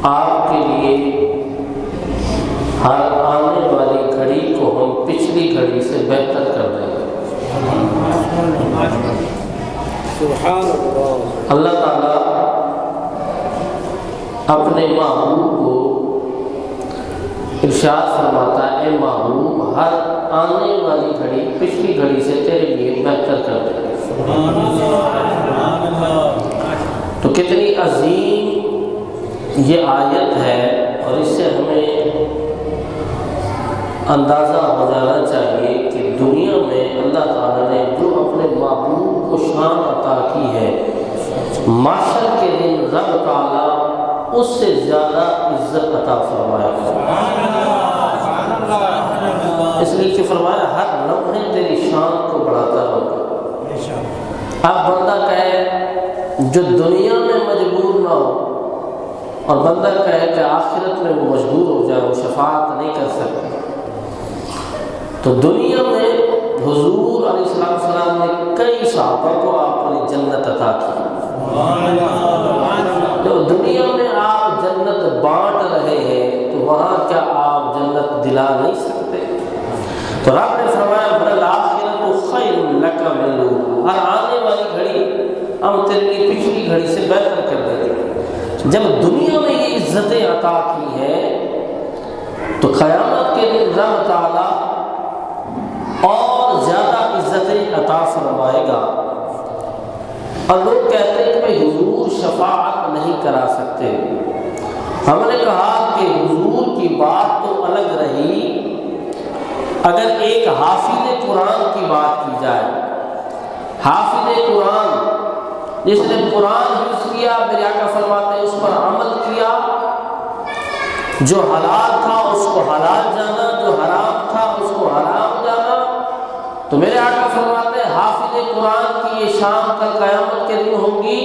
آپ کے لیے ہر آنے والی گھڑی کو ہم پچھلی گھڑی سے بہتر کر دیں گے۔ اللہ تعالیٰ اپنے محبوب کو ارشاد فرماتا ہے، اے محبوب ہر آنے والی گھڑی پچھلی گھڑی سے تیرے لیے بہتر کر دیں گے۔ تو کتنی عظیم یہ آیت ہے، اور اس سے ہمیں اندازہ ہو جانا چاہیے کہ دنیا میں اللہ تعالیٰ نے جو اپنے محبوب کو شان عطا کی ہے، محشر کے دن رب تعالیٰ اس سے زیادہ عزت عطا فرمائے گا۔ اس لیے کہ فرمایا ہر لمحے تیری شان کو بڑھاتا رہوں۔ اب بندہ کہے جو دنیا میں مجبور نہ ہو، اور بندہ کہے کہ آخرت میں وہ مجبور ہو جائے، وہ شفاعت نہیں کر سکتا، تو دنیا میں حضور علیہ السلام نے کئی صحابہ کو آپ نے جنت عطا کی۔ جو دنیا میں آپ جنت بانٹ رہے ہیں تو وہاں کیا آپ جنت دلا نہیں سکتے؟ تو رب نے فرمایا بَلْ خیر لک من الأولیٰ، ہر آنے والی گھڑی ہم تیرے لیے پچھلی گھڑی سے بہتر کر دیں گے۔ جب دنیا میں یہ عزتیں عطا کی ہے تو قیامت کے دن رب تعالیٰ اور زیادہ عزتیں عطا فرمائے گا۔ اور لوگ کہتے ہیں کہ بھئی حضور شفاعت نہیں کرا سکتے۔ ہم نے کہا کہ حضور کی بات تو الگ رہی، اگر ایک حافظ قرآن کی بات کی جائے، حافظ قرآن جس نے قرآن حفظ کیا، میرے آقا فرماتے ہیں اس پر عمل کیا، جو حلال تھا اس کو حلال جانا، جو حرام تھا اس کو حرام جانا، تو میرے آقا فرماتے ہیں حافظ قرآن کی یہ شان کل قیامت کے دن ہوگی،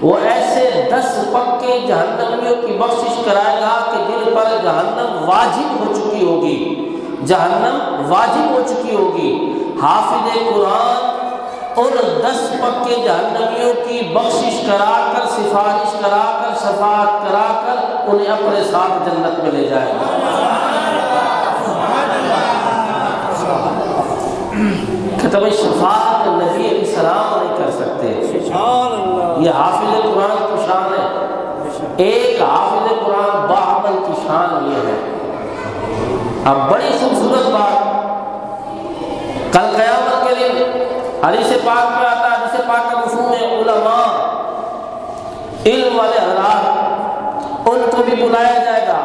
وہ ایسے 10 پکے جہنمیوں کی بخشش کرائے گا کہ جن پر جہنم واجب ہو چکی ہوگی، جہنم واجب ہو چکی ہوگی۔ حافظ قرآن ان 10 پکے جہنمیوں کی بخشش کرا کر، سفارش کرا کر، شفاعت کرا کر انہیں اپنے ساتھ جنت میں لے جائے گا۔ کہتا بھائی شفاعت نبی علیہ السلام نہیں کر سکتے، یہ حافظ قرآن کی شان ہے۔ ایک حافظ قرآن باعمل کی شان یہ ہے۔ اب بڑی خوبصورت بات، کل قیامت کے دن حدیث پاک میں آتا ہے، حدیث پاک کا مفہوم ہے علماء، علم والے حضرات، ان کو بھی بلایا جائے گا،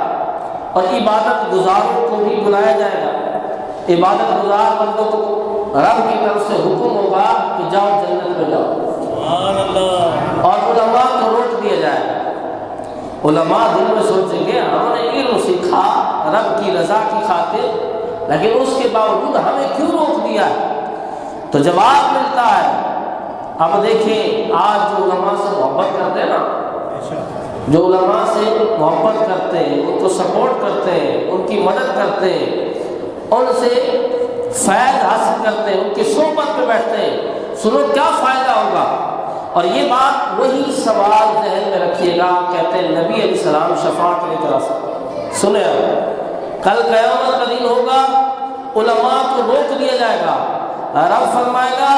اور عبادت گزاروں کو بھی بلایا جائے گا۔ عبادت گزار بندوں کو رب کی طرف سے حکم ہوگا کہ جاؤ جنت میں جاؤ، اور علماء کو روک دیا جائے گا۔ علماء دل میں سوچیں گے ہم نے علم سیکھا رب کی رضا کی خاطر، لیکن اس کے باوجود ہمیں کیوں روک دیا ہے؟ تو جواب ملتا ہے، اب دیکھیں آج جو علماء سے محبت کرتے ہیں نا، جو علماء سے محبت کرتے ہیں، ان کو سپورٹ کرتے ہیں، ان کی مدد کرتے ہیں، ان سے فیض حاصل کرتے ہیں، ان کی صحبت پہ بیٹھتے ہیں، سنو کیا فائدہ ہوگا؟ اور یہ بات وہی سوال ذہن میں رکھیے گا، کہتے ہیں نبی علیہ السلام شفاعت نہیں کرا سکتے۔ سنیں کل قیامت کا دن ہوگا، علماء کو روک دیا جائے گا، رب فرمائے گا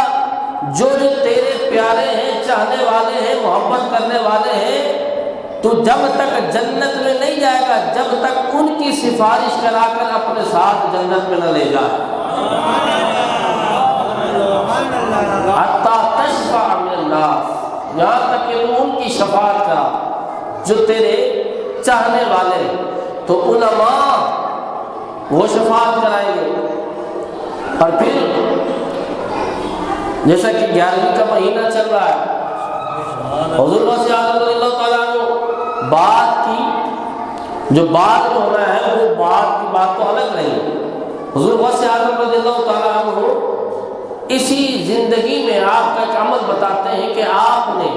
جو تیرے پیارے ہیں، چاہنے والے ہیں، محبت کرنے والے ہیں، تو جب تک جنت میں نہیں جائے گا جب تک ان کی سفارش کرا کر اپنے ساتھ جنت میں نہ لے جائے، حتی تشفع من الناس، یہاں تک کہ ان کی شفاعت کرا جو تیرے چاہنے والے ہیں۔ تو علماء وہ شفاعت کرائیں گے، اور پھر جیسا کہ 11ویں کا مہینہ چل رہا ہے، حضور غوث اعظم رضی اللہ تعالیٰ عنہ بات کی، جو بعد میں ہونا ہے وہ بعد کی بات تو الگ نہیں۔ حضور غوث اعظم رضی اللہ تعالیٰ عنہ اسی زندگی میں آپ کا ایک عمل بتاتے ہیں کہ آپ نے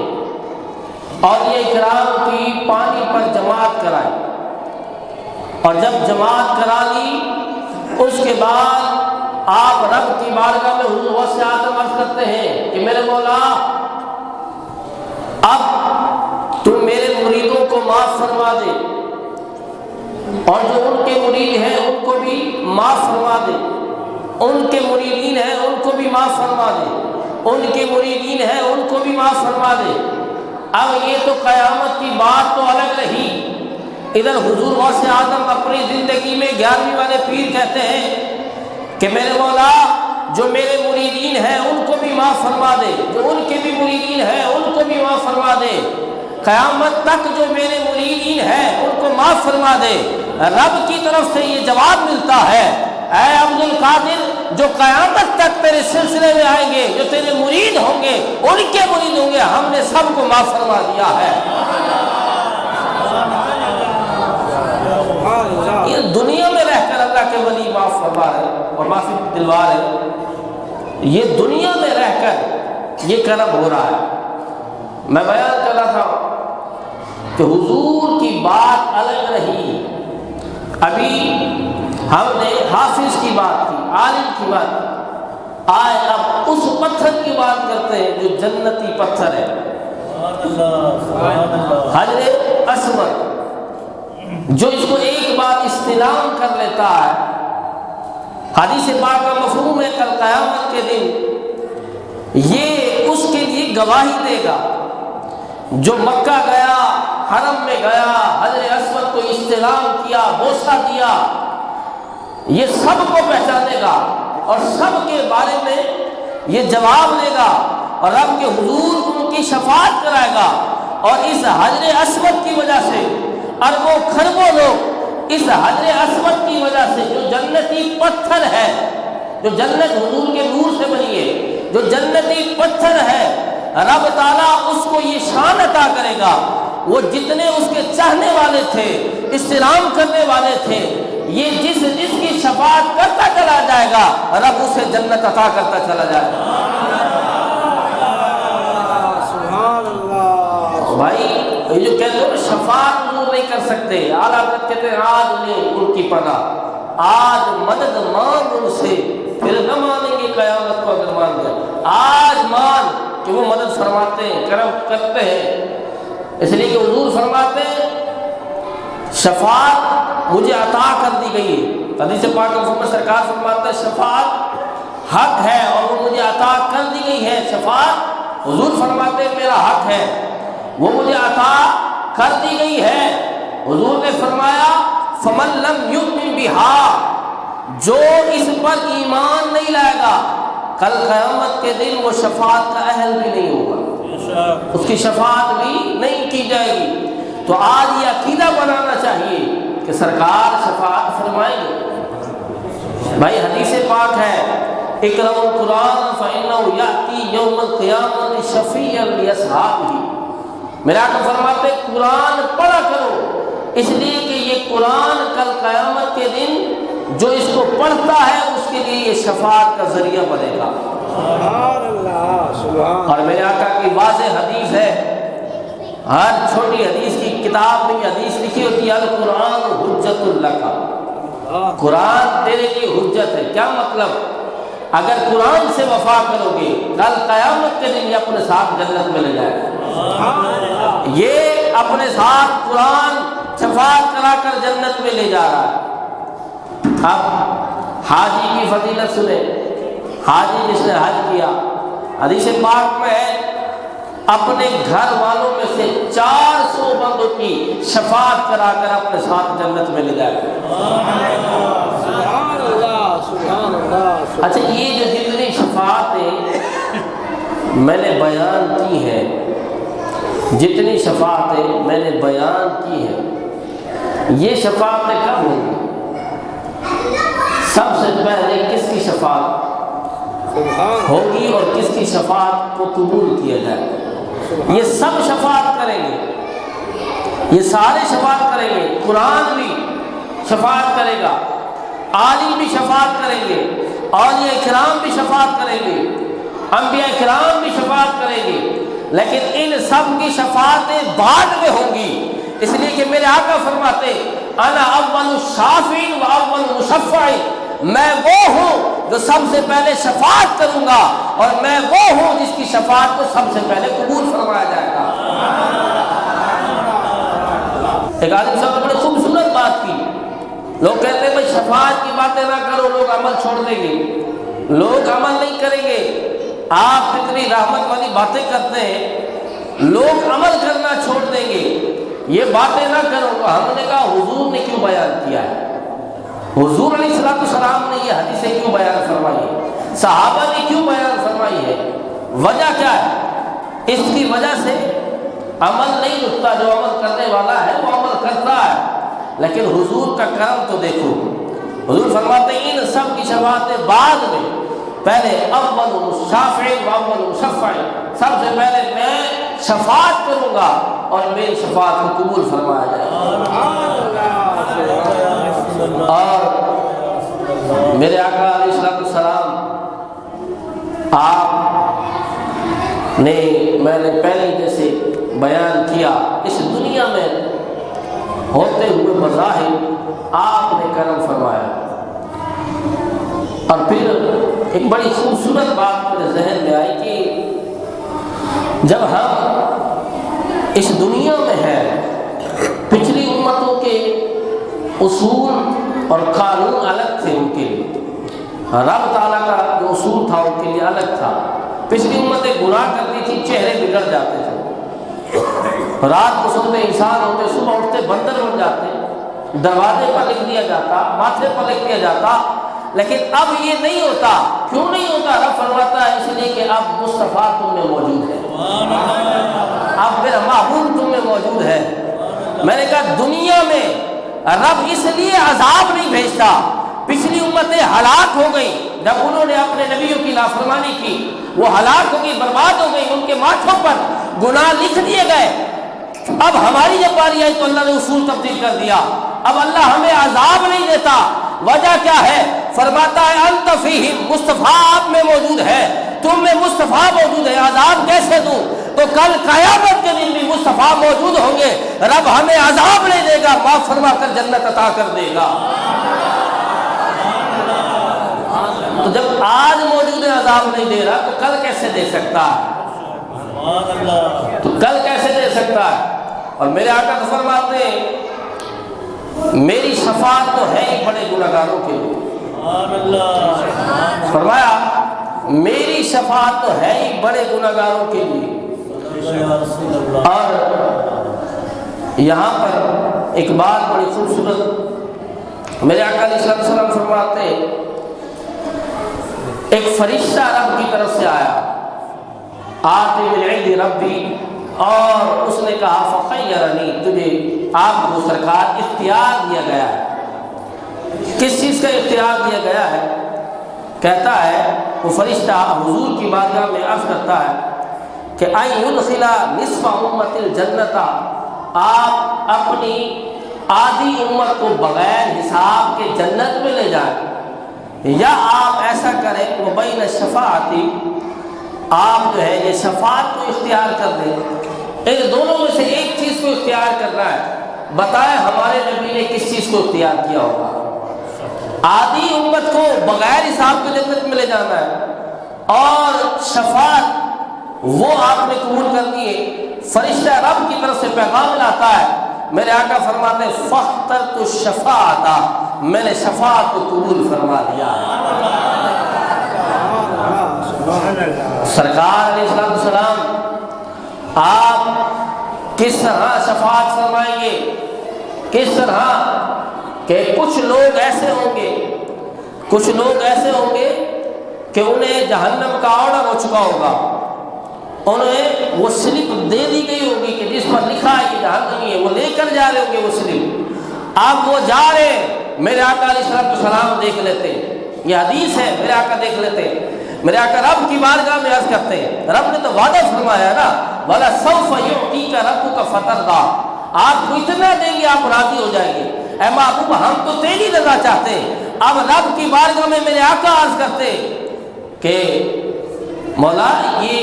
اور یہ اکرام کی پانی پر جماعت کرائی، اور جب جماعت کرا لی اس کے بعد آپ رب کی بارگاہ میں حضور غوث اعظم عرض کرتے ہیں کہ میرے مولا اب تم میرے مریدوں کو معاف فرما دے، اور جو ان کے مرید ہیں ان کو بھی معاف فرما دے، ان کے مریدین ہیں ان کو بھی معاف فرما دے، ان کے مریدین ہیں ان کو بھی معاف فرما دے۔ اب یہ تو قیامت کی بات تو الگ رہی، ادھر حضور غوث اعظم اپنی زندگی میں 11ویں والے پیر کہتے ہیں کہ میرے مولا جو میرے مریدین ہیں ان کو بھی معاف فرما دے، جو ان کے بھی مریدین ہیں ان کو بھی معاف فرما دے، قیامت تک جو میرے مریدین ہیں ان کو معاف فرما دے۔ رب کی طرف سے یہ جواب ملتا ہے، اے عبد القادر جو قیامت تک تیرے سلسلے میں آئیں گے، جو تیرے مرید ہوں گے ان کے مرید ہوں گے، ہم نے سب کو معاف فرما دیا ہے۔ یہ دنیا میں رہ کر اللہ کے ولی معاف فرما ہے اور معافی دلوا ہے، یہ دنیا میں رہ کر یہ کرم ہو رہا ہے۔ میں بیان کر رہا تھا کہ حضور کی بات الگ رہی، ابھی ہم نے حافظ کی بات کی، عالم کی بات کی، آئے اب اس پتھر کی بات کرتے ہیں جو جنتی پتھر ہے، حجر اسود، جو اس کو ایک بار استلام کر لیتا ہے۔ حدیث پاک کا مفہوم ہے کل قیامت کے دن یہ اس کے لیے گواہی دے گا، جو مکہ گیا، حرم میں گیا، حجر اسود کو استلام کیا، بوسہ دیا، یہ سب کو پہچانے گا اور سب کے بارے میں یہ جواب دے گا اور رب کے حضور ان کی شفاعت کرائے گا۔ اور اس حجر اسود کی وجہ سے اربوں کھربوں لوگ اس حجر اسود کی وجہ سے، جو جنتی پتھر ہے، جو جنت حضور کے نور سے بنی ہے، جو جنتی پتھر ہے، رب تعالیٰ اس کو یہ شان عطا کرے گا، وہ جتنے اس کے چاہنے والے تھے، استلام کرنے والے تھے، یہ جس کی شفاعت کرتا چلا جائے گا رب اسے جنت عطا کرتا چلا جائے گا۔ سبحان اللہ۔ بھائی یہ جو کہتے ہیں شفاعت حضور نہیں کر سکتے، اعلیٰ حضرت کہتے ہیں آج لے ان کی پناہ، آج مدد مانگ ان سے، پھر نہ مانیں گے قیامت کو اگر مان گئے، آج مان کہ وہ مدد فرماتے ہیں، کرم کرتے ہیں۔ اس لیے کہ حضور فرماتے ہیں شفاعت مجھے عطا کر دی گئی ہے، حدیث پاک میں سرکار فرماتا ہے شفاعت حق ہے اور وہ مجھے عطا کر دی گئی ہے۔ شفاعت حضور فرماتے ہیں میرا حق ہے، وہ مجھے عطا کر دی گئی ہے۔ حضور نے فرمایا فمن لم یؤمن بہا، جو اس پر ایمان نہیں لائے گا کل قیامت کے دن وہ شفاعت کا اہل بھی نہیں ہوگا، اس کی شفاعت بھی نہیں کی جائے گی۔ تو آج یہ عقیدہ بنانا چاہیے کہ سرکار شفاعت فرمائیں گے۔ بھائی حدیث پاک ہے اقرأوا القرآن فإنه يأتي يوم القیامة شفیعا لأصحابہ، میرے آقا فرماتے قرآن پڑھا کرو، اس لیے کہ یہ قرآن کل قیامت کے دن جو اس کو پڑھتا ہے اس کے لیے یہ شفاعت کا ذریعہ بنے گا۔ اور میرے آقا کی واضح حدیث ہے، ہر چھوٹی حدیث کی کتاب میں یہ حدیث لکھی ہوتی ہے القرآن حجت لک، قرآن تیرے لیے حجت ہے۔ کیا مطلب؟ اگر قرآن سے وفا کرو گے کل قیامت کے دن یہ اپنے ساتھ جنت میں لے جائے گا، یہ اپنے ساتھ قرآن شفاعت کرا کر جنت میں لے جا رہا ہے۔ اب حاجی کی فضیلت سنیں، حاجی جس نے حج کیا، حدیث پاک میں ہے اپنے گھر والوں میں سے 400 بندوں کی شفاعت کرا کر اپنے ساتھ جنت میں لے جائے گا۔ اچھا یہ جو جتنی شفاعتیں میں نے بیان کی ہیں، جتنی شفاعتیں میں نے بیان کی ہیں، یہ شفاعتیں کب ہوں گی؟ سب سے پہلے کس کی شفاعت ہوگی اور کس کی شفاعت کو قبول کیا جائے گا؟ یہ سب شفاعت کریں گے، یہ سارے شفاعت کریں گے، قرآن بھی شفاعت کرے گا، عالم بھی شفاعت کریں گے، اولیاء کرام بھی شفاعت کریں گے، انبیاء کرام بھی شفاعت کریں گے، لیکن ان سب کی شفاعتیں بعد میں ہوں گی، اس لیے کہ میرے آقا فرماتے انا اول الشافع و اول مشفع، میں وہ ہوں جو سب سے پہلے شفاعت کروں گا اور میں وہ ہوں جس کی شفاعت کو سب سے پہلے قبول فرمایا جائے گا۔ ایک عالم صاحب نے بڑی خوبصورت بات کی، لوگ کہتے ہیں بھائی شفاعت کی باتیں نہ کرو، لوگ عمل چھوڑ دیں گے، لوگ عمل نہیں کریں گے۔ آپ اتنی رحمت والی باتیں کرتے ہیں، لوگ عمل کرنا چھوڑ دیں گے، یہ باتیں نہ کرو۔ تو ہم نے کہا حضور نے کیوں بیان کیا ہے؟ حضور علیہ السلام نے یہ حدیثیں کیوں بیان فرمائی ہے؟ صحابہ نے کیوں بیان فرمائی ہے؟ وجہ کیا ہے؟ اس کی وجہ سے عمل نہیں رکتا، جو عمل کرنے والا ہے وہ عمل کرتا ہے۔ لیکن حضور کا کرم تو دیکھو، حضور فرماتے ہیں ان سب کی شفاعتیں بعد میں، پہلے اول شافع و اول مشفع، سب سے پہلے میں شفاعت کروں گا اور میری شفاعت کو قبول فرمایا جائے گا۔ اور میرے آقا علیہ السلام آپ نے، میں نے پہلے جیسے بیان کیا، اس دنیا میں ہوتے ہوئے بظاہر آپ نے کرم فرمایا۔ اور پھر ایک بڑی خوبصورت بات میرے ذہن میں آئی کہ جب ہم اس دنیا میں ہیں، پچھلی امتوں کے اصول اور قانون الگ تھے، ان کے لیے رب تعالیٰ کا جو اصول تھا ان کے لیے الگ تھا۔ پچھلی امتیں گناہ کرتی تھی، چہرے بگڑ جاتے تھے، رات کو سوتے انسان ہوتے، صبح اٹھتے بندر بن جاتے، دروازے پر لکھ دیا جاتا، ماتھے پر لکھ دیا جاتا۔ لیکن اب یہ نہیں ہوتا۔ کیوں نہیں ہوتا؟ رب فرماتا ہے اس لیے کہ اب مصطفیٰ تم میں موجود ہے، اب میرا محبوب تم میں موجود ہے۔ میں نے کہا دنیا میں رب اس لیے عذاب نہیں بھیجتا، پچھلی امتیں ہلاک ہو گئی جب انہوں نے اپنے نبیوں کی نافرمانی کی، وہ ہلاک ہو گئی، برباد ہو گئی، ان کے ماتھوں پر گناہ لکھ دیے گئے۔ اب ہماری جب باری آئی تو اللہ نے اصول تبدیل کر دیا، اب اللہ ہمیں عذاب نہیں دیتا۔ وجہ کیا ہے؟ فرماتا ہے انت فیہم، مصطفیٰ آپ میں موجود ہے، تم میں مصطفیٰ موجود ہے، عذاب کیسے دوں؟ تو کل قیامت کے دن بھی مصطفیٰ موجود ہوں گے، رب ہمیں عذاب نہیں دے گا، معاف فرما کر جنت عطا کر دے گا۔ تو جب آج موجود ہے عذاب نہیں دے رہا تو کل کیسے دے سکتا ہے؟ تو کل کیسے دے سکتا ہے؟ اور میرے آقا تو فرماتے ہیں میری شفاعت تو ہے ہی بڑے گنہگاروں کے لیے۔ فرمایا میری شفاعت تو ہے ہی بڑے گنہگاروں کے لیے۔ اور یہاں پر ایک بات بڑی خوبصورت میرے آقا علیہ السلام فرماتے ہیں ایک فرشتہ رب کی طرف سے آیا، آتے من عند ربی، اور اس نے کہا فخیرنی، تجھے آپ کو سرکار اختیار دیا گیا ہے۔ کس چیز کا اختیار دیا گیا ہے؟ کہتا ہے وہ فرشتہ حضور کی بارگاہ میں عرض کرتا ہے کہ ان يدخل نصف امت الجنت، آپ اپنی آدھی امت کو بغیر حساب کے جنت میں لے جائیں، یا آپ ایسا کریں وہ بین الشفاعتی، آپ جو ہے یہ شفاعت کو اختیار کر دیں۔ ان دونوں میں سے ایک چیز کو اختیار کرنا ہے۔ بتائیں ہمارے نبی نے کس چیز کو اختیار کیا ہوگا؟ آدھی امت کو بغیر حساب کے جنت میں لے جانا ہے، اور شفاعت وہ آپ نے قبول کرنی ہے۔ فرشتہ رب کی طرف سے پیغام لاتا ہے، میرے آقا فرماتے ہیں فاخترت الشفاعۃ، میں نے شفاعت کو قبول فرما لیا۔ سرکار علیہ السلام آپ کس طرح شفاعت فرمائیں گے؟ کس طرح کہ کچھ لوگ ایسے ہوں گے کہ انہیں جہنم کا آرڈر ہو چکا ہوگا، انہیں وہ سلپ دے دی گئی ہوگی کہ جس پر لکھا ہے کہ جہنمی ہے، وہ لے کر جا رہے ہوں گے وہ سلپ، اب وہ جا رہے ہیں۔ میرے آقا علیہ السلام دیکھ لیتے، یہ حدیث ہے، میرے آقا دیکھ لیتے، میرے آقا رب کی بارگاہ میں عرض کرتے ہیں، رب نے تو وعدہ فرمایا نا وَلَسَوْفَ يُعْطِيكَ رَبُّكَ فَتَرْضَىٰ، آپ کو اتنا دیں گے آپ راضی ہو جائیں گے۔ اے محبوب ہم تو تیری رضا چاہتے ہیں۔ اب رب کی بارگاہ میں میرے آقا عرض کرتے کہ مولا یہ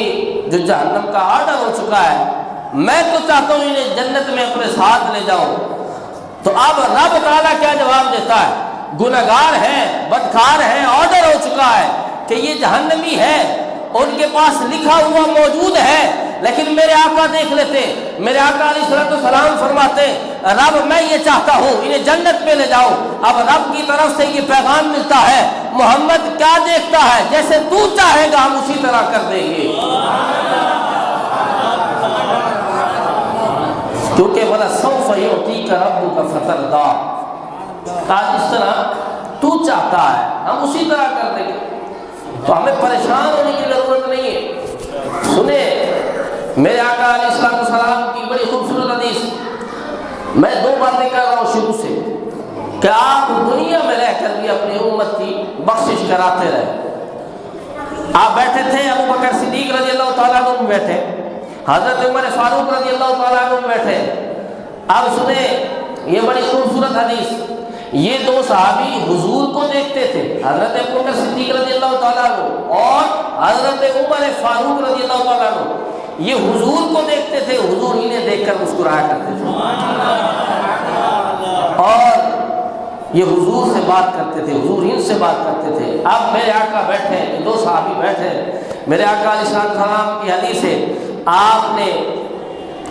جو جہنم کا آرڈر ہو چکا ہے، میں تو چاہتا ہوں انہیں جنت میں اپنے ساتھ لے جاؤں۔ تو اب رب تعالیٰ کیا جواب دیتا ہے؟ گنہگار ہیں، بدکار ہیں، آرڈر ہو چکا ہے کہ یہ جہنمی ہے، ان کے پاس لکھا ہوا موجود ہے، لیکن میرے آقا دیکھ لیتے، میرے آقا علیہ السلام فرماتے رب میں یہ چاہتا ہوں انہیں جنت میں لے جاؤ. اب رب کی طرف سے یہ پیغام ملتا ہے محمد کیا دیکھتا ہے جیسے تو چاہے گا ہم اسی طرح کر دیں گے. کیونکہ وَلَسَوْفَ يُعْطِيكَ رَبُّكَ فَتَرْضَىٰ کہا اس طرح تو چاہتا ہے ہم اسی طرح کر دیں گے. تو ہمیں پریشان ہونے کی ضرورت نہیں ہے. سنیں میرے آقا علیہ السلام کی بڑی خوبصورت حدیث. میں دو باتیں کر رہا ہوں شروع سے کہ آپ دنیا میں رہ کر بھی اپنی امت کی بخشش کراتے رہے. آپ بیٹھے تھے ابو بکر صدیق رضی اللہ تعالیٰ عنہ بیٹھے, حضرت عمر فاروق رضی اللہ تعالیٰ عنہ بیٹھے. اب سنیں یہ بڑی خوبصورت حدیث. یہ دو صحابی حضور کو دیکھتے تھے, حضرت ابو بکر صدیق رضی اللہ تعالیٰ عنہ اور حضرت عمر فاروق رضی اللہ تعالیٰ عنہ. یہ حضور کو دیکھتے تھے, حضور انہیں دیکھ کر مسکرایا کرتے تھے اور یہ حضور سے بات کرتے تھے, حضور ان سے بات کرتے تھے. اب میرے آقا بیٹھے, دو صحابی بیٹھے, میرے آقا علیہ السلام کی حدیث ہے آپ نے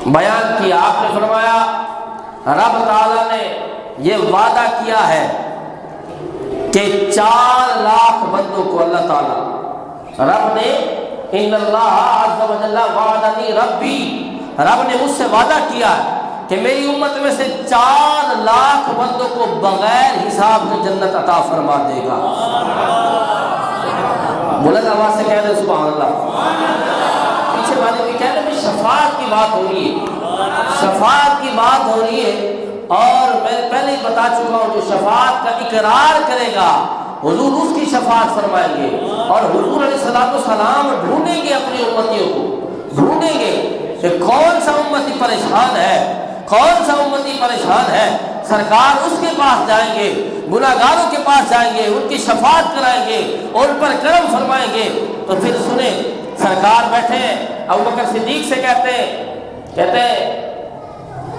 بیان کیا. آپ نے فرمایا رب تعالیٰ نے یہ وعدہ کیا ہے کہ 4 لاکھ بندوں کو اللہ تعالیٰ رب نے ان اللہ عز و جل وعدنی ربی, رب نے مجھ سے وعدہ کیا ہے کہ میری امت میں سے 4 لاکھ بندوں کو بغیر حساب کے جنت عطا فرما دے گا. بلند آواز سے کہہ دیں سبحان اللہ. پیچھے والے بھی کہہ رہے ہیں شفاعت کی بات ہو رہی ہے, شفاعت کی بات ہو رہی ہے. اور میں پہلے ہی بتا چکا ہوں جو شفاعت کا اقرار کرے گا حضور اس کی شفاعت فرمائیں گے. اور حضور علیہ السلام ڈھونڈیں گے اپنی امتیوں کو, ڈھونڈیں گے کہ کون سا امتی پریشان ہے, کون سا امتی پریشان ہے. سرکار اس کے پاس جائیں گے, گناہگاروں کے پاس جائیں گے, ان کی شفاعت کرائیں گے, ان پر کرم فرمائیں گے. تو پھر سنیں سرکار بیٹھے ابو بکر صدیق سے کہتے ہیں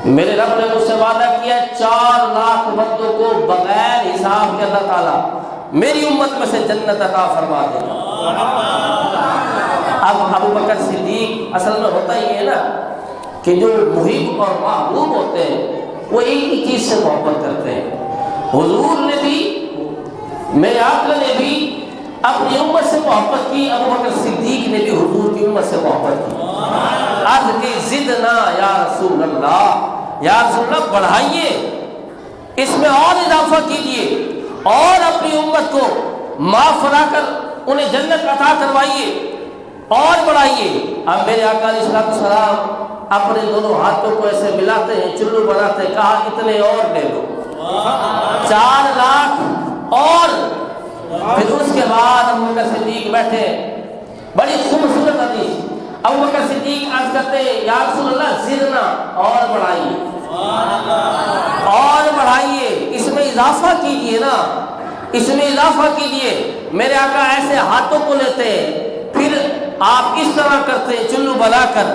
میرے رب نے مجھ سے وعدہ کیا 4 لاکھ بندوں کو بغیر حساب کے اللہ تعالیٰ میری امت میں سے جنت عطا فرما دے گا. اب ابو بکر صدیق اصل میں ہوتا ہی ہے نا کہ جو محب اور محبوب ہوتے ہیں وہ ایک ہی چیز سے محبت کرتے ہیں. حضور نے بھی, میرے آقا نے بھی اپنی امت سے محبت کی, ابو بکر صدیق نے بھی حضور کی امت سے محبت کی. عرض کی زدنا یا رسول اللہ, یا رسول اللہ بڑھائیے, اس میں اور اضافہ کیجیے اور اپنی امت کو معاف فرما کر انہیں جنت عطا کروائیے اور بڑھائیے. اب میرے آقا علیہ السلام اپنے دونوں ہاتھوں کو ایسے ملاتے ہیں, چلو بناتے, کہا اتنے اور لے لو, 4 لاکھ اور. پھر اس کے بعد ابو بکر صدیق بیٹھے, بڑی خوبصورت حدیث. ابو بکر صدیق عرض کرتے یا رسول اللہ زدنا اور بڑھائیے, اور بڑھائیے, اس میں اضافہ کیجئے نا, اس میں اضافہ کیجئے. میرے آقا ایسے ہاتھوں کو لیتے پھر آپ اس طرح کرتے چلو بنا کر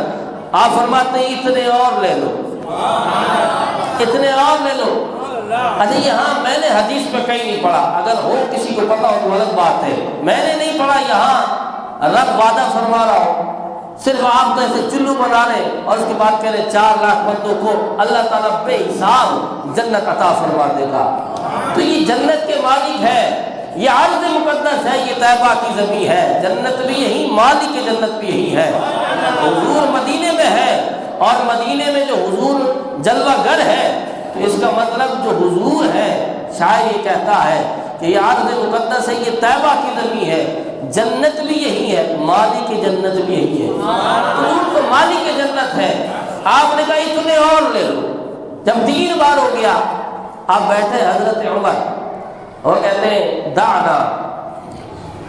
آپ فرماتے ہیں اتنے اور لے لو, اتنے اور لے لو. اچھا یہاں میں نے حدیث پہ کہیں نہیں پڑھا, اگر ہو کسی کو پتا ہو تو غلط بات ہے, میں نے نہیں پڑھا یہاں رب وعدہ فرما رہا ہو, صرف آپ تو ایسے چلو بنا رہے اور اس کے بعد کہہ رہے 4 لاکھ بندوں کو اللہ تعالیٰ بے حساب جنت عطا فرما دے گا. تو یہ جنت کے مالک ہے, یہ عرض مقدس ہے, یہ طیبہ کی زمین ہے, جنت بھی یہی, مالک جنت بھی یہی ہے. حضور مدینے میں ہے اور مدینے میں جو حضور جلوہ گر ہے تو اس کا مطلب جو حضور ہے, شاعر یہ کہتا ہے کہ یہ عرض مقدس ہے, یہ طیبہ کی زمین ہے, جنت بھی یہی ہے, مالک جنت بھی یہی ہے. حضور تو مالک جنت ہے. آپ نے کہا اتنے اور لے لو. جب 3 بار ہو گیا آپ بیٹھے حضرت عمر اور کہتے ہیں دعنا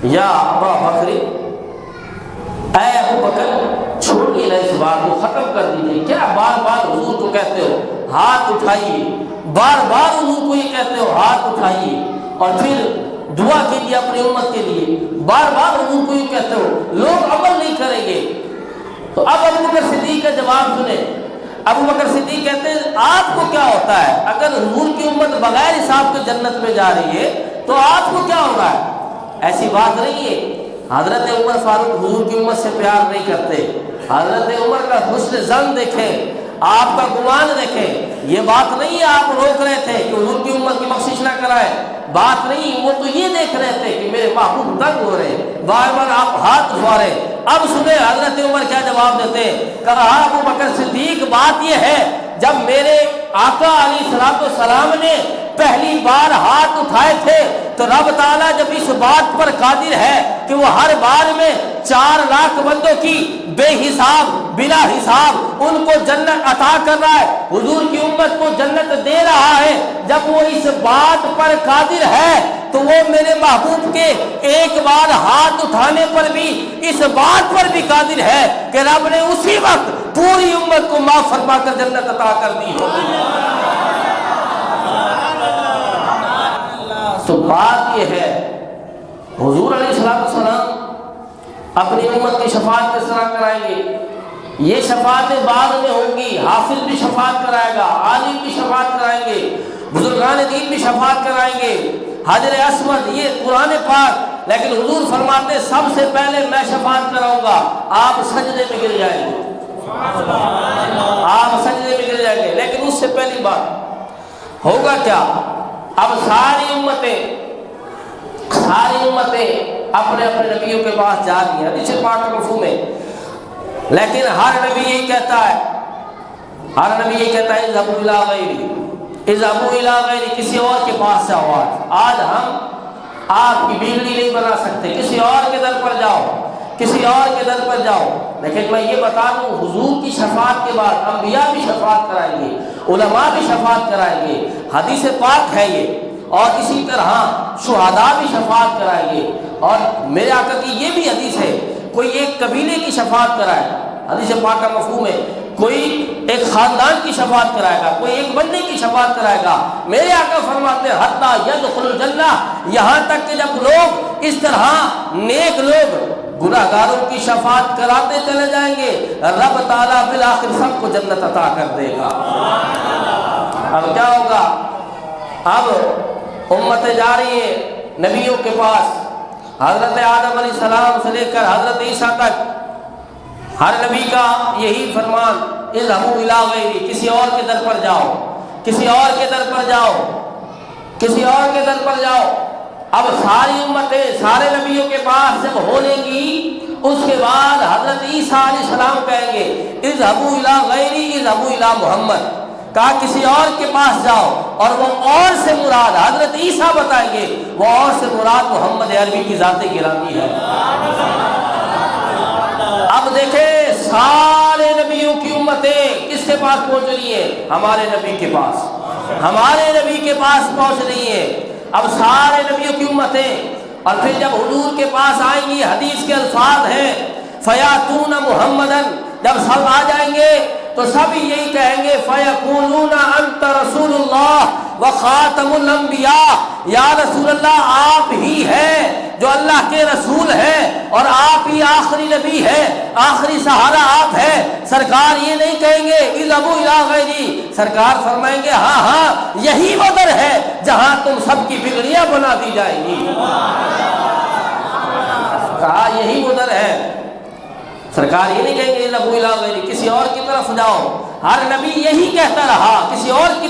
یا ابا بکر, اے ابو بکر چھوڑیے نا اس بات کو, ختم کر دیجیے. کیا بار بار حضور کو کہتے ہو ہاتھ اٹھائیے, بار بار حضور کو یہ کہتے ہو ہاتھ اٹھائیے, اور پھر دعا کیجیے اپنی امت کے لیے, بار بار حضور کو یہ کہتے ہو, لوگ عمل نہیں کریں گے. تو اب ابو بکر صدیق کا جواب سنیں. ابو بکر صدیق کہتے ہیں آپ کو کیا ہوتا ہے, اگر حضور کی امت بغیر حساب کے جنت میں جا رہی ہے تو آپ کو کیا ہوگا؟ ایسی بات نہیں ہے. حضرت عمر فاروق حضور کی امت سے پیار نہیں کرتے. حضرت عمر کا حسن ظن دیکھیں, آپ کا گمان دیکھیں، یہ بات نہیں آپ روک رہے تھے کہ حضور کی امت کی بخشش نہ کرائے، بات نہیں، وہ تو یہ دیکھ رہے تھے کہ میرے محبوب تنگ ہو رہے، بار بار آپ ہاتھ اٹھا رہے۔ اب سنیں حضرت عمر کیا جواب دیتے، کہا ابو بکر صدیق بات یہ ہے جب میرے آقا علیہ السلام نے پہلی بار ہاتھ اٹھائے تھے تو رب تعالیٰ جب اس بات پر قادر ہے کہ وہ ہر بار میں 4 لاکھ بندوں کی بے حساب بلا حساب ان کو جنت عطا کر رہا ہے، حضور کی امت کو جنت دے رہا ہے، جب وہ اس بات پر قادر ہے تو وہ میرے محبوب کے ایک بار ہاتھ اٹھانے پر بھی اس بات پر بھی قادر ہے کہ رب نے اسی وقت پوری امت کو معاف فرما کر جنت عطا کر دی ہوگی۔ تو بات یہ ہے حضور علیہ السلام اپنی امت کی شفاعت کس طرح کرائیں گے؟ یہ شفاعتیں بعد میں ہوں گی، حافظ بھی شفاعت کرائے گا، عالم بھی شفاعت کرائیں گے، بزرگان دین بھی شفاعت کرائیں گے، حجر اسود، یہ قرآن پاک، لیکن حضور فرماتے سب سے پہلے میں شفاعت کراؤں گا، آپ سجدے میں گر جائیں گے، آپ سجدے میں گر جائیں گے، لیکن اس سے پہلی بات ہوگا کیا؟ اب ساری امتیں اپنے اپنے نبیوں کے پاس جا رہی ہیں، حدیث پاک کا مفہوم ہے، لیکن ہر نبی یہی کہتا ہے اذهبوا الى غیری، کسی اور کے پاس جاؤ، آج ہم آپ کی بگڑی نہیں بنا سکتے، کسی اور کے در پر جاؤ، لیکن میں یہ بتا دوں حضور کی شفاعت کے بعد انبیاء بھی شفاعت کرائیں گے، علماء بھی شفاعت کرائیں گے، حدیث پاک ہے یہ، اور اسی طرح شہداء بھی شفاعت کرائیں گے، اور میرے آقا کی یہ بھی حدیث ہے کوئی ایک قبیلے کی شفاعت کرائے، حدیث پاک کا مفہوم ہے کوئی ایک خاندان کی شفاعت کرائے گا، کوئی ایک بندے کی شفاعت کرائے گا، میرے آقا فرماتے ہیں حتی یدخل الجنہ، یہاں تک کہ جب لوگ اس طرح نیک لوگ گناہگاروں کی شفاعت کراتے چلے جائیں گے، رب تعالیٰ بالآخر سب کو جنت عطا کر دے گا۔ اب کیا ہوگا؟ اب امتیں جا رہی ہیں نبیوں کے پاس، حضرت آدم علیہ السلام سے لے کر حضرت عیسیٰ تک، ہر نبی کا یہی فرمان اذهبوا الى غیری، کسی اور کے در پر جاؤ۔ اب ساری امتیں سارے نبیوں کے پاس جب ہولیں گی، اس کے بعد حضرت عیسیٰ علیہ السلام کہیں گے اذهبوا الى غیری اذهبوا الى محمد، کہا کسی اور کے پاس جاؤ، اور وہ اور سے مراد حضرت عیسیٰ بتائیں گے، وہ اور سے مراد محمد عربی کی ذات گرامی ہے۔ اب دیکھیں سارے نبیوں کی امتیں کس کے پاس پہنچ رہی ہیں؟ ہمارے نبی کے پاس پہنچ رہی ہیں۔ اب سارے نبیوں کی امتیں، اور پھر جب حضور کے پاس آئیں گی، حدیث کے الفاظ ہیں فیاتون محمدن، جب سب آ جائیں گے تو سب یہی کہیں گے فیقولون انت رسول اللہ وخاتم الانبیاء، یا رسول اللہ آپ ہی ہیں جو اللہ کے رسول ہیں، اور آپ ہی آخری نبی ہے، آخری سہارا آپ ہے۔ سرکار یہ نہیں کہیں گے اذهبوا الى غیری، سرکار فرمائیں گے ہاں یہی وہ در ہے جہاں تم سب کی بگڑیاں بنا دی جائیں گی، کہا یہی وہ در ہے۔ سرکار یہ نہیں کہیں گے اذهبوا الى غیری، کسی اور کی طرف جاؤ، ہر نبی یہی کہتا رہا کسی اور کی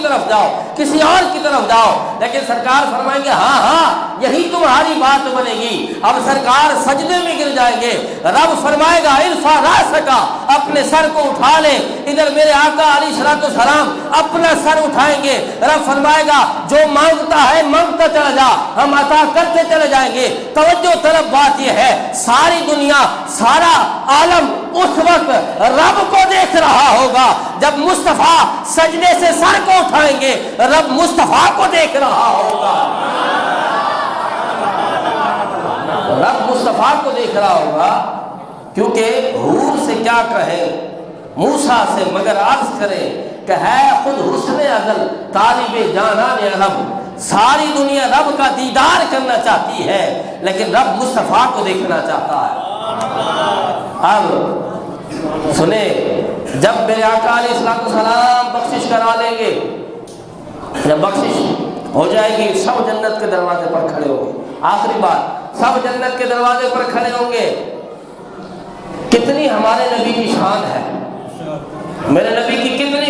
طرف جاؤ، لیکن سرکار فرمائیں گے ہاں یہی تمہاری بات بنے گی۔ اب سرکار سجدے میں گر جائیں گے، رب فرمائے گا ارفع راسک، اپنے سر کو اٹھا لے، ادھر میرے آقا علیہ السلام اپنا سر اٹھائیں گے، رب فرمائے گا جو مانگتا ہے مانگتا چلا جا، ہم عطا کرتے چلے جائیں گے۔ توجہ طرف بات یہ ہے ساری دنیا سارا عالم اس وقت رب کو دیکھ رہا ہوگا جب مصطفیٰ سجدے سے سر کو اٹھائیں گے، رب مصطفیٰ کو دیکھ رہا ہوگا، کیونکہ حور سے کیا کہے موسیٰ سے مگر عرض کرے کہ ہے خود حسن ازل طالب جانان عرب، ساری دنیا رب کا دیدار کرنا چاہتی ہے لیکن رب مصطفیٰ کو دیکھنا چاہتا ہے۔ اب سنیں جب میرے آقا علیہ السلام بخشش کرا لیں گے، جب بخشش ہو جائے گی سب جنت کے دروازے پر کھڑے ہوں گے، آخری بات سب جنت کے دروازے پر کھڑے ہوں گے۔ کتنی ہمارے نبی کی شان ہے، میرے نبی کی کتنی